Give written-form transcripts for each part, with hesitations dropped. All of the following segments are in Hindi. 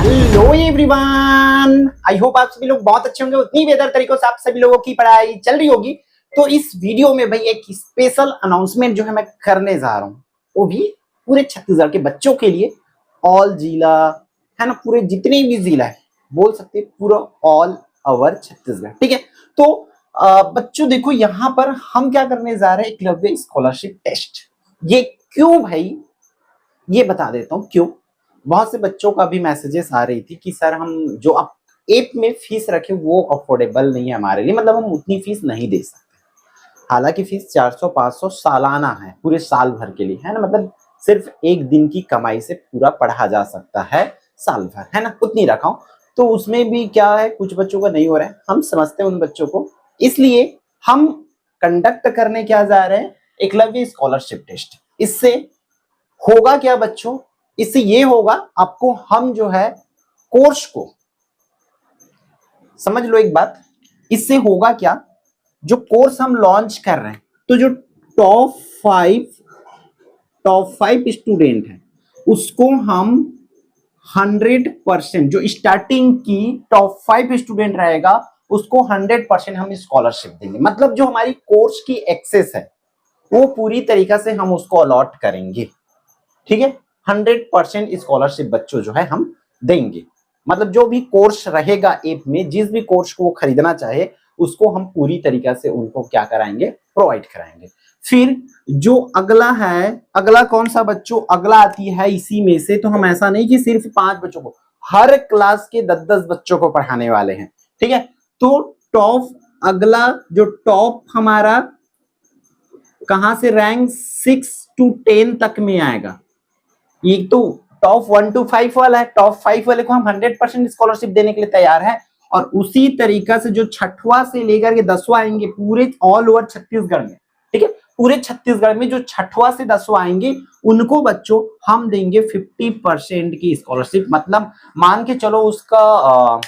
हेलो एवरीवन, आई होप आप सभी लोग बहुत अच्छे होंगे। उतनी बेहतर तरीकों से आप सभी लोगों की पढ़ाई चल रही होगी। तो इस वीडियो में भाई एक स्पेशल अनाउंसमेंट जो है मैं करने जा रहा हूँ, वो भी पूरे छत्तीसगढ़ के बच्चों के लिए। ऑल जिला है ना, पूरे जितने भी जिला है बोल सकते पूरा ऑल ओवर छत्तीसगढ़। ठीक है, तो बच्चों देखो यहाँ पर हम क्या करने जा रहे हैं, एकलव्य स्कॉलरशिप टेस्ट। ये क्यों भाई, ये बता देता हूँ क्यों। बहुत से बच्चों का भी मैसेजेस आ रही थी कि सर हम जो आप ऐप में फीस रखे वो अफोर्डेबल नहीं है हमारे लिए, मतलब हम उतनी फीस नहीं दे सकते। हालांकि फीस 400-500 सालाना है, पूरे साल भर के लिए है ना, मतलब सिर्फ एक दिन की कमाई से पूरा पढ़ा जा सकता है साल भर, है ना, उतनी रखा हूं। तो उसमें भी क्या है, कुछ बच्चों का नहीं हो रहा है, हम समझते हैं उन बच्चों को, इसलिए हम कंडक्ट करने क्या जा रहे हैं, एकलव्य स्कॉलरशिप टेस्ट। इससे होगा क्या बच्चों, इससे ये होगा आपको, हम जो है कोर्स को समझ लो एक बात, इससे होगा क्या, जो कोर्स हम लॉन्च कर रहे हैं, तो जो टॉप फाइव स्टूडेंट हैं उसको हम 100%, जो स्टार्टिंग की टॉप 5 स्टूडेंट रहेगा उसको 100% हम स्कॉलरशिप देंगे। मतलब जो हमारी कोर्स की एक्सेस है वो पूरी तरीका से हम उसको अलॉट करेंगे। ठीक है, 100% स्कॉलरशिप बच्चों जो है हम देंगे। मतलब जो भी कोर्स रहेगा ऐप में, जिस भी कोर्स को वो खरीदना चाहे उसको हम पूरी तरीका से उनको क्या कराएंगे, प्रोवाइड कराएंगे। फिर जो अगला है, अगला कौन सा बच्चों, अगला आती है इसी में से। तो हम ऐसा नहीं कि सिर्फ 5 बच्चों को, हर क्लास के 10-10 बच्चों को पढ़ाने वाले हैं। ठीक है, तो टॉप, अगला जो टॉप हमारा कहां से रैंक 6 to 10 तक में आएगा, ये तो टॉप 1 to 5 वाला है। टॉप 5 वाले को हम 100% स्कॉलरशिप देने के लिए तैयार है। और उसी तरीका से जो छठवां से लेकर के 10वां आएंगे पूरे ऑल ओवर छत्तीसगढ़ में, ठीक है, पूरे छत्तीसगढ़ में जो छठवां से 10वां आएंगे उनको बच्चों हम देंगे 50% की स्कॉलरशिप। मतलब मान के चलो उसका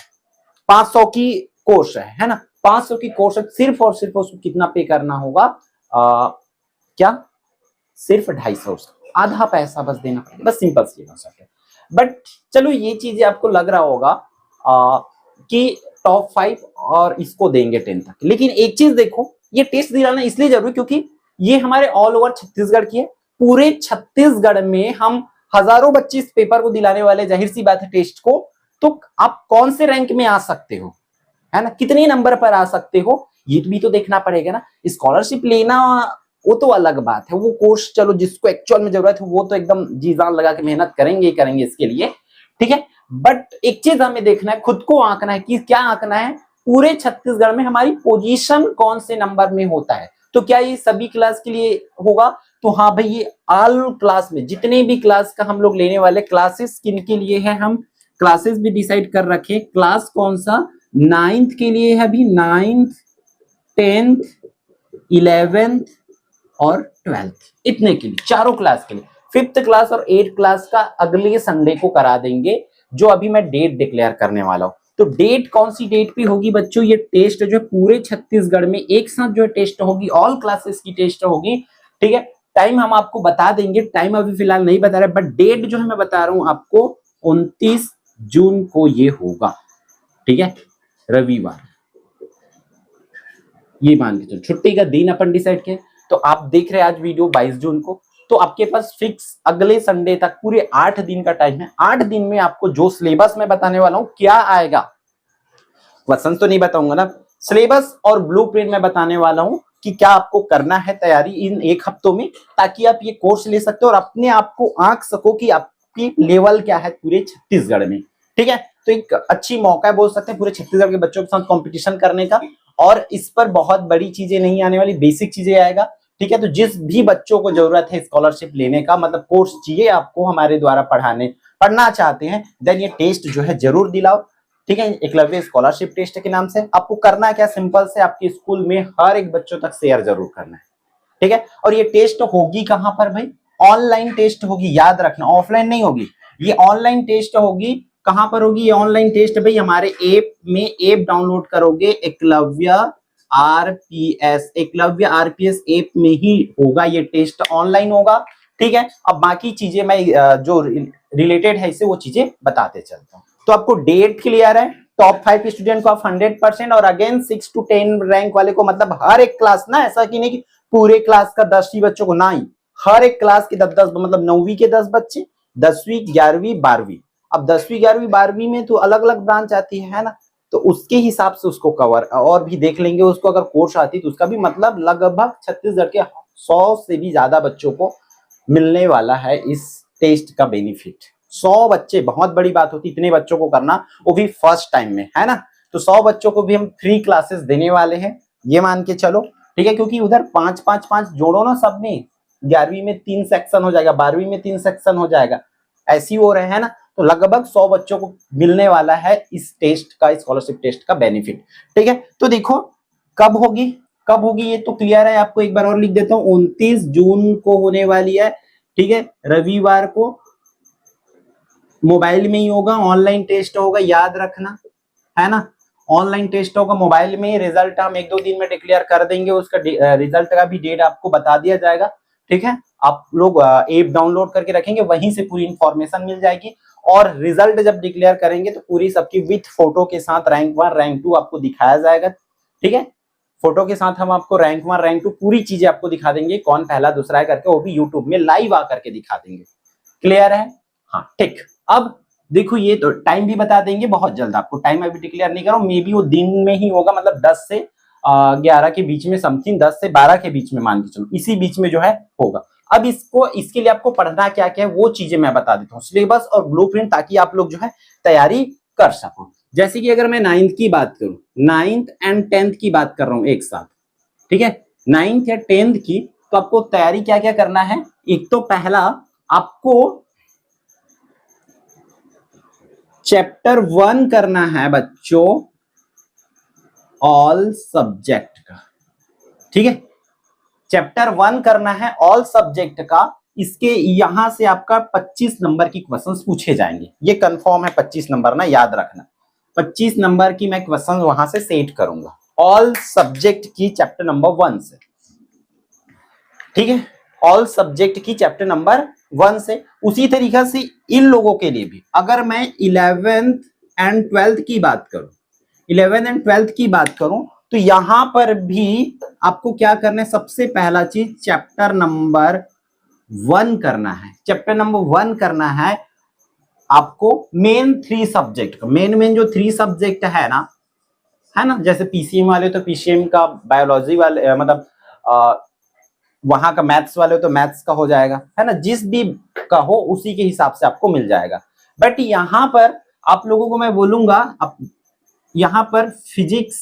500 की कोर्स है ना, 500 की कोर्स है, सिर्फ और सिर्फ उसको कितना पे करना होगा, क्या, सिर्फ 250, आधा पैसा बस देना पड़ेगा, बस सिंपल सी कॉन्सेप्ट है। बट चलो ये चीजें आपको लग रहा होगा कि टॉप 5 और इसको देंगे 10 तक, लेकिन एक चीज देखो, ये टेस्ट दिलाना इसलिए जरूरी क्योंकि ये हमारे ऑल ओवर छत्तीसगढ़ की है। पूरे छत्तीसगढ़ में हम हजारों बच्चे इस पेपर को दिलाने वाले, जाहिर सी बात है टेस्ट को। तो आप कौन से रैंक में आ सकते हो, है ना, कितने नंबर पर आ सकते हो, ये भी तो देखना पड़ेगा ना। स्कॉलरशिप लेना वो तो अलग बात है, वो कोर्स चलो जिसको एक्चुअल में जरूरत है वो तो एकदम जी जान लगा के मेहनत करेंगे करेंगे इसके लिए, ठीक है। बट एक चीज हमें देखना है, खुद को आंकना है कि क्या आंकना है, पूरे छत्तीसगढ़ में हमारी पोजीशन कौन से नंबर में होता है। तो क्या ये सभी क्लास के लिए होगा, तो हाँ भाई, ये ऑल क्लास में जितने भी क्लास का हम लोग लेने वाले, क्लासेस किन के लिए है, हम क्लासेस भी डिसाइड कर रखे। क्लास कौन सा, 9th के लिए है, अभी 9th 10th 11th और 12th, इतने के लिए, चारों क्लास के लिए। 5th क्लास और 8th क्लास का अगले संडे को करा देंगे, जो अभी मैं डेट डिक्लेयर करने वाला हूं। तो डेट कौन सी डेट पे होगी बच्चों, ये टेस्ट जो है पूरे छत्तीसगढ़ में एक साथ जो है टेस्ट होगी, ऑल क्लासेस की टेस्ट होगी। ठीक है, टाइम हम आपको बता देंगे, टाइम अभी फिलहाल नहीं बता रहे, बट डेट जो है मैं बता रहा हूं आपको, 29 जून को ये होगा। ठीक है, रविवार, ये मान के चलो छुट्टी का दिन अपन डिसाइड किया। तो आप देख रहे हैं आज वीडियो 22 जून को, तो आपके पास फिक्स अगले संडे तक पूरे 8 दिन का टाइम है। 8 दिन में आपको जो सिलेबस मैं बताने वाला हूं, क्या आएगा, क्वेश्चन तो नहीं बताऊंगा ना, सिलेबस और ब्लूप्रिंट में बताने वाला हूं कि क्या आपको करना है तैयारी इन 1 हफ्तों में, ताकि आप ये कोर्स ले सकते हो और अपने आप को आंक सको कि आपकी लेवल क्या है पूरे छत्तीसगढ़ में। ठीक है, तो एक अच्छी मौका है बोल सकते हैं पूरे छत्तीसगढ़ के बच्चों के साथ कंपटीशन करने का। और इस पर बहुत बड़ी चीजें नहीं आने वाली, बेसिक चीजें आएगा। ठीक है, तो जिस भी बच्चों को जरूरत है स्कॉलरशिप लेने का, मतलब कोर्स चाहिए आपको हमारे द्वारा पढ़ना चाहते हैं, देन ये टेस्ट जो है जरूर दिलाओ। ठीक है, एकलव्य स्कॉलरशिप टेस्ट के नाम से आपको करना क्या, सिंपल से आपके स्कूल में हर एक बच्चों तक शेयर जरूर करना है। ठीक है, और ये टेस्ट होगी कहां पर भाई, ऑनलाइन टेस्ट होगी, याद रखना, ऑफलाइन नहीं होगी, ये ऑनलाइन टेस्ट होगी। कहां पर होगी ये ऑनलाइन टेस्ट भाई, हमारे ऐप में, ऐप डाउनलोड करोगे Eklavya RPS, Eklavya RPS app में ही होगा, ये टेस्ट ऑनलाइन होगा। ठीक है, अब बाकी चीजें मैं जो रिलेटेड है इससे वो चीजें बताते चलता हूं। तो तो आपको डेट क्लियर है, टॉप 5 स्टूडेंट को आप 100%, और अगेन 6 to 10 रैंक वाले को, मतलब हर एक क्लास ना, ऐसा कि नहीं कि पूरे क्लास का 10 ही बच्चों को, ना ही हर एक क्लास के 10-10, मतलब 9वीं के 10 बच्चे, 10वीं 11वीं 12वीं। अब 10वीं 11वीं 12वीं में तो अलग अलग ब्रांच आती है ना, तो उसके हिसाब से उसको कवर और भी देख लेंगे। उसको अगर कोर्स आती तो उसका भी मतलब लगभग छत्तीसगढ़ के 100 से भी ज्यादा बच्चों को मिलने वाला है इस टेस्ट का बेनिफिट। 100 बच्चे बहुत बड़ी बात होती, इतने बच्चों को करना, वो भी फर्स्ट टाइम में, है ना। तो 100 बच्चों को भी हम फ्री क्लासेस देने वाले हैं, ये मान के चलो, ठीक है। क्योंकि उधर 5-5-5 जोड़ो ना सब में, 11वीं में 3 सेक्शन हो जाएगा, 12वीं में 3 सेक्शन हो जाएगा, ऐसी हो रहे हैं ना। तो लगभग 100 बच्चों को मिलने वाला है इस टेस्ट का, स्कॉलरशिप टेस्ट का बेनिफिट, ठीक है। तो देखो कब होगी, कब होगी ये तो क्लियर है, आपको एक बार और लिख देता हूं, 29 जून को होने वाली है, ठीक है। रविवार को मोबाइल में ही होगा, ऑनलाइन टेस्ट होगा, याद रखना, है ना। ऑनलाइन टेस्ट होगा मोबाइल में, रिजल्ट हम 1-2 दिन में डिक्लेयर कर देंगे, उसका रिजल्ट का भी डेट आपको बता दिया जाएगा, ठीक है। आप लोग ऐप डाउनलोड करके रखेंगे, वहीं से पूरी इंफॉर्मेशन मिल जाएगी, और रिजल्ट जब डिक्लेयर करेंगे तो पूरी सबकी विथ फोटो के साथ रैंक 1 रैंक 2 आपको दिखाया जाएगा, ठीक है। फोटो के साथ हम आपको रैंक 1 रैंक 2 पूरी चीजें आपको दिखा देंगे, कौन पहला दूसरा है करके, वो भी यूट्यूब में लाइव आकर के दिखा देंगे, क्लियर है, हाँ ठीक। अब देखो ये तो टाइम भी बता देंगे बहुत जल्द आपको, टाइम अभी डिक्लेयर नहीं करो, मे बी वो दिन में ही होगा, मतलब 10 से 11 के बीच में, समथिंग 10 से 12 के बीच में मान के चलो, इसी बीच में जो है होगा। अब इसके लिए आपको पढ़ना क्या क्या है वो चीजें मैं बता देता हूँ, सिलेबस और ब्लूप्रिंट, ताकि आप लोग जो है तैयारी कर सको। जैसे कि अगर मैं 9th की बात करूं, 9th एंड 10th की बात कर रहा हूं एक साथ, ठीक है। 9th या 10th की, तो आपको तैयारी क्या क्या करना है। एक तो पहला आपको चैप्टर 1 करना है बच्चों, ऑल सब्जेक्ट का, ठीक है। चैप्टर 1 करना है ऑल सब्जेक्ट का। इसके यहां से आपका 25 नंबर की क्वेश्चंस पूछे जाएंगे, ये कंफर्म है, 25 नंबर ना, याद रखना 25 नंबर की मैं क्वेश्चन वहां से सेट करूंगा, ऑल सब्जेक्ट की चैप्टर नंबर 1 से, ठीक है। ऑल सब्जेक्ट की चैप्टर नंबर 1 से। उसी तरीका से इन लोगों के लिए भी, अगर मैं 11th एंड 12th की बात करूं, 11th एंड 12th की बात करूं, तो यहां पर भी आपको क्या करना है, सबसे पहला चीज चैप्टर नंबर 1 करना है। चैप्टर नंबर 1 करना है आपको मेन 3 सब्जेक्ट का, मेन जो 3 सब्जेक्ट है ना, जैसे पीसीएम वाले तो पीसीएम का, बायोलॉजी वाले मतलब वहां का मैथ्स वाले तो मैथ्स का हो जाएगा, है ना, जिस भी का हो उसी के हिसाब से आपको मिल जाएगा। बट यहां पर आप लोगों को मैं बोलूंगा, यहां पर फिजिक्स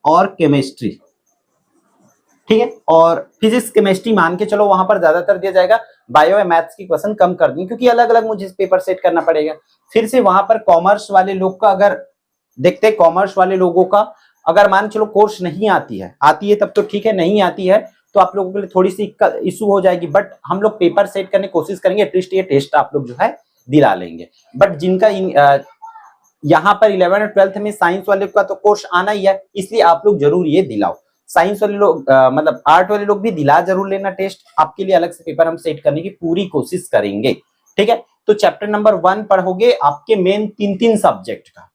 और केमिस्ट्री, ठीक है, और फिजिक्स केमिस्ट्री मान के चलो वहां पर ज्यादातर दिया जाएगा, बायो या मैथ्स की क्वेश्चन कम कर दी, क्योंकि अलग अलग मुझे पेपर सेट करना पड़ेगा। फिर से वहां पर कॉमर्स वाले लोग का अगर देखते, कॉमर्स वाले लोगों का अगर मान चलो कोर्स नहीं आती है तब तो ठीक है, नहीं आती है तो आप लोगों के लिए थोड़ी सी इशू हो जाएगी, बट हम लोग पेपर सेट करने की कोशिश करेंगे, एटलीस्ट ये टेस्ट आप लोग जो है दिला लेंगे। बट जिनका यहाँ पर 11 और 12th में साइंस वाले का तो कोर्स आना ही है, इसलिए आप लोग जरूर ये दिलाओ। साइंस वाले लोग मतलब आर्ट वाले लोग भी दिला जरूर लेना टेस्ट, आपके लिए अलग से पेपर हम सेट करने की पूरी कोशिश करेंगे, ठीक है। तो चैप्टर नंबर 1 पढ़ोगे आपके मेन 3-3 सब्जेक्ट का,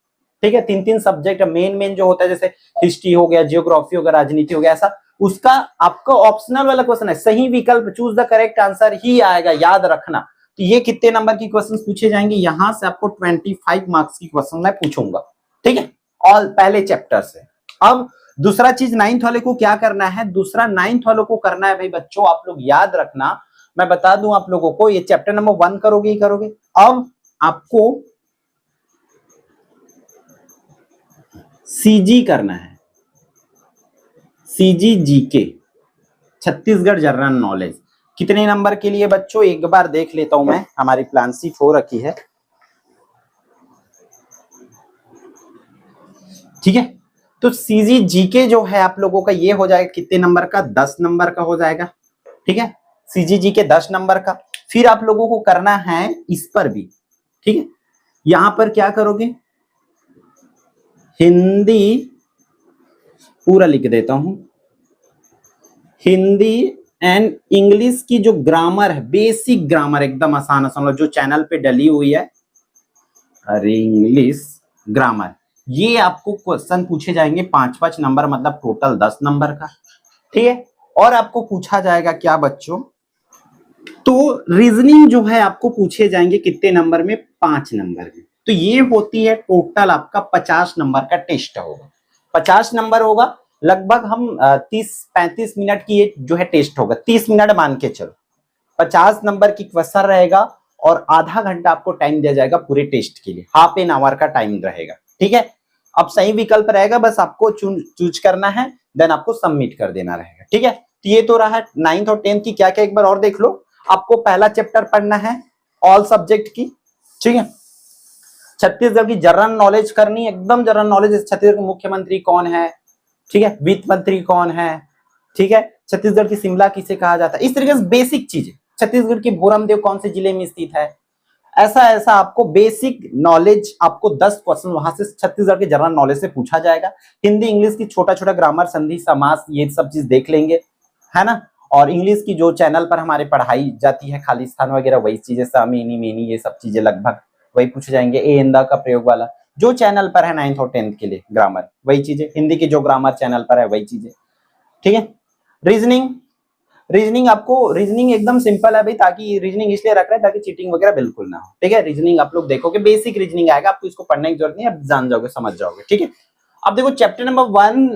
ठीक है, 3-3 सब्जेक्ट मेन जो होता है, जैसे हिस्ट्री हो गया, जियोग्राफी हो गया, राजनीति हो गया, ऐसा उसका आपका ऑप्शनल वाला क्वेश्चन है, सही विकल्प चूज द करेक्ट आंसर ही आएगा, याद रखना। तो ये कितने नंबर की क्वेश्चंस पूछे जाएंगे, यहां से आपको 25 मार्क्स की क्वेश्चन मैं पूछूंगा, ठीक है, ऑल पहले चैप्टर से। अब दूसरा चीज 9th वाले को क्या करना है, दूसरा 9th वालों को करना है भाई बच्चों, आप लोग याद रखना, मैं बता दूं आप लोगों को, ये चैप्टर नंबर 1 करोगे ही करोगे। अब आपको सीजी करना है, CG GK, Chhattisgarh general knowledge, कितने नंबर के लिए बच्चों, एक बार देख लेता हूं मैं, हमारी प्लान शीट हो रखी है, ठीक है। तो सीजी जीके जो है आप लोगों का ये हो जाएगा कितने नंबर का, 10 नंबर का हो जाएगा, ठीक है, सीजी जीके 10 नंबर का। फिर आप लोगों को करना है इस पर भी, ठीक है, यहां पर क्या करोगे, हिंदी पूरा लिख देता हूं, हिंदी एंड इंग्लिश की जो ग्रामर है, बेसिक ग्रामर एकदम आसान आसान जो चैनल पे डली हुई है, अरे इंग्लिश ग्रामर, ये आपको क्वेश्चन पूछे जाएंगे 5-5 नंबर, मतलब टोटल 10 नंबर का, ठीक है। और आपको पूछा जाएगा क्या बच्चों, तो रीजनिंग जो है आपको पूछे जाएंगे कितने नंबर में, 5 नंबर में। तो ये होती है टोटल आपका 50 नंबर का टेस्ट होगा। 50 नंबर होगा, लगभग हम 30-35 मिनट की ये जो है टेस्ट होगा, 30 मिनट मान के चलो। 50 नंबर की क्वेश्चन रहेगा और आधा घंटा आपको टाइम दिया जाएगा पूरे टेस्ट के लिए, हाफ एन आवर का टाइम रहेगा, ठीक है। अब सही विकल्प रहेगा, बस आपको चूज करना है, देन आपको सबमिट कर देना रहेगा, ठीक है। तो ये तो रहा 9th और 10th की, क्या क्या एक बार और देख लो। आपको पहला चैप्टर पढ़ना है ऑल सब्जेक्ट की, ठीक है। छत्तीसगढ़ की जनरल नॉलेज करनी, एकदम जनरल नॉलेज, छत्तीसगढ़ के मुख्यमंत्री कौन है, ठीक है, वित्त मंत्री कौन है, ठीक है, छत्तीसगढ़ की शिमला किसे कहा जाता है, इस तरीके से बेसिक चीजें। छत्तीसगढ़ की बोरमदेव कौन से जिले में स्थित है, ऐसा ऐसा आपको बेसिक नॉलेज, आपको 10 क्वेश्चन वहां से छत्तीसगढ़ के जनरल नॉलेज से पूछा जाएगा। हिंदी इंग्लिश की छोटा छोटा ग्रामर, संधि, समास, ये सब चीज देख लेंगे, है ना। और इंग्लिश की जो चैनल पर हमारे पढ़ाई जाती है, खाली स्थान वगैरह, वही चीजें, सामीनी मेनी, ये सब चीजें लगभग वही पूछे जाएंगे। ए इंदा का प्रयोग वाला जो चैनल पर है 9th और 10th के लिए ग्रामर, वही चीजें। हिंदी की जो ग्रामर चैनल पर है वही चीजें, ठीक है। रीजनिंग, रीजनिंग आपको, रीजनिंग एकदम सिंपल है भाई, ताकि रीजनिंग इसलिए रख रहे हैं ताकि चीटिंग वगैरह बिल्कुल ना हो, ठीक है। रीजनिंग आप लोग देखोगे, बेसिक रीजनिंग आएगा, आपको इसको पढ़ने की जरूरत नहीं है, आप जान जाओगे, समझ जाओगे, ठीक है। अब देखो चैप्टर नंबर 1,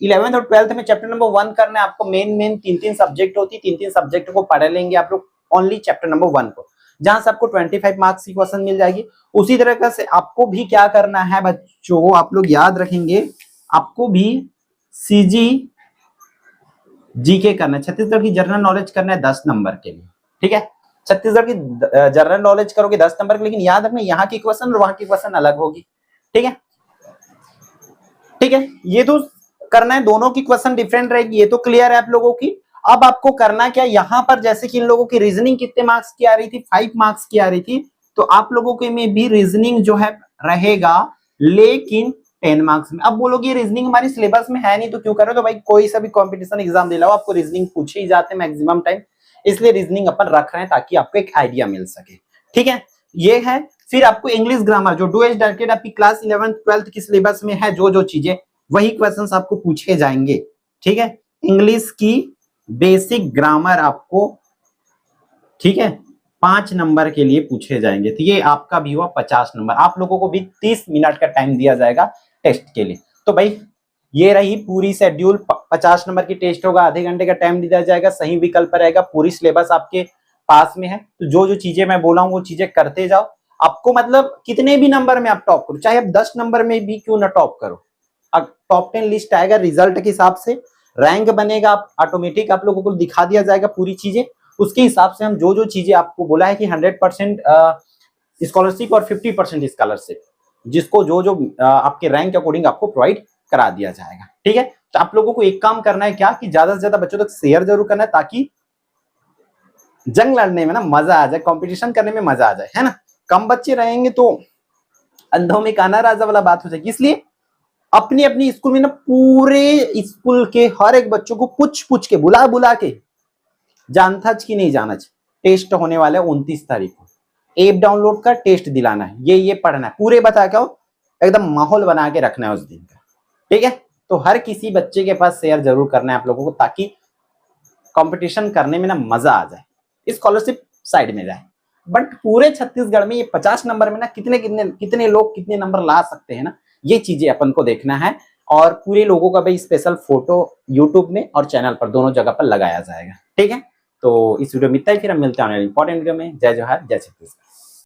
11th और 12th में चैप्टर नंबर 1 करना है आपको। मेन 3 सब्जेक्ट होती है, 3 सब्जेक्ट को पढ़ लेंगे आप लोग, ओनली चैप्टर नंबर 1 को, जहां से आपको 25 मार्क्स की क्वेश्चन मिल जाएगी। उसी तरह से आपको भी क्या करना है बच्चों, आप लोग याद रखेंगे, आपको भी सीजी जीके करना है, छत्तीसगढ़ की जनरल नॉलेज करना है 10 नंबर के लिए, ठीक है। छत्तीसगढ़ की जनरल नॉलेज करोगे 10 नंबर के, लेकिन याद रखना यहाँ की क्वेश्चन और वहां की क्वेश्चन अलग होगी, ठीक है, ठीक है। ये तो करना है, दोनों की क्वेश्चन डिफरेंट रहेगी, ये तो क्लियर है आप लोगों की। अब आपको करना क्या, यहाँ पर जैसे कि इन लोगों की रीजनिंग कितने मार्क्स की आ रही थी, 5 मार्क्स की आ रही थी, तो आप लोगों के में भी रीजनिंग जो है रहेगा, लेकिन 10 मार्क्स में। अब बोलोगे रीजनिंग हमारी सिलेबस में है नहीं तो क्यों कर रहे हो, तो भाई कोई सा भी कॉम्पिटिशन एग्जाम दिलाओ, आपको रीजनिंग पूछे ही जाते हैं मैक्सिमम टाइम, इसलिए रीजनिंग अपन रख रहे हैं ताकि आपको एक आइडिया मिल सके, ठीक है। ये है। फिर आपको इंग्लिश ग्रामर जो डू एज डायरेक्टेड आपकी क्लास 11th 12th की सिलेबस में है, जो जो चीजें, वही क्वेश्चंस आपको पूछे जाएंगे, ठीक है। इंग्लिश की बेसिक ग्रामर आपको, ठीक है, 5 नंबर के लिए पूछे जाएंगे। तो ये आपका भी हुआ 50 नंबर। आप लोगों को भी 30 मिनट का टाइम दिया जाएगा टेस्ट के लिए। तो भाई ये रही पूरी शेड्यूल, 50 नंबर की टेस्ट होगा, आधे घंटे का टाइम दिया जाएगा, सही विकल्प रहेगा, पूरी सिलेबस आपके पास में है। तो जो जो चीजें मैं बोला हूं वो चीजें करते जाओ। आपको मतलब कितने भी नंबर में आप टॉप करो, चाहे आप 10 नंबर में भी क्यों ना टॉप करो, अब टॉप 10 लिस्ट आएगा रिजल्ट के हिसाब से, रैंक बनेगा, ऑटोमेटिक आप लोगों को दिखा दिया जाएगा पूरी चीजें। उसके हिसाब से हम जो जो चीजें आपको बोला है कि 100% स्कॉलरशिप और 50% स्कॉलरशिप, जिसको जो जो आपके रैंक के अकॉर्डिंग आपको प्रोवाइड करा दिया जाएगा, ठीक है। तो आप लोगों को एक काम करना है क्या, कि ज्यादा से ज्यादा बच्चों तक शेयर जरूर करना है, ताकि जंग लड़ने में ना मजा आ जाए, कंपटीशन करने में मजा आ जाए, है ना। कम बच्चे रहेंगे तो अंधों में काना राजा वाला बात हो जाएगी। इसलिए अपनी अपनी स्कूल में ना पूरे स्कूल के हर एक बच्चों को पूछ पूछ के, बुला बुला के, जानता कि नहीं जाना, टेस्ट होने वाला है 29 तारीख को, ऐप डाउनलोड कर टेस्ट दिलाना है, ये पढ़ना है, पूरे बता के एकदम माहौल बना के रखना है उस दिन का, ठीक है। तो हर किसी बच्चे के पास शेयर जरूर करना है आप लोगों को, ताकि कंपटीशन करने में ना मजा आ जाए, स्कॉलरशिप साइड में जाए। बट पूरे छत्तीसगढ़ में ये 50 नंबर में ना कितने कितने कितने लोग कितने नंबर ला सकते हैं ना, ये चीजें अपन को देखना है। और पूरे लोगों का भाई स्पेशल फोटो यूट्यूब में और चैनल पर दोनों जगह पर लगाया जाएगा, ठीक है। तो इस वीडियो में इतना ही, फिर हम मिलते हैं इंपॉर्टेंट वीडियो में। जय जोहार, जय छत्तीसगढ़।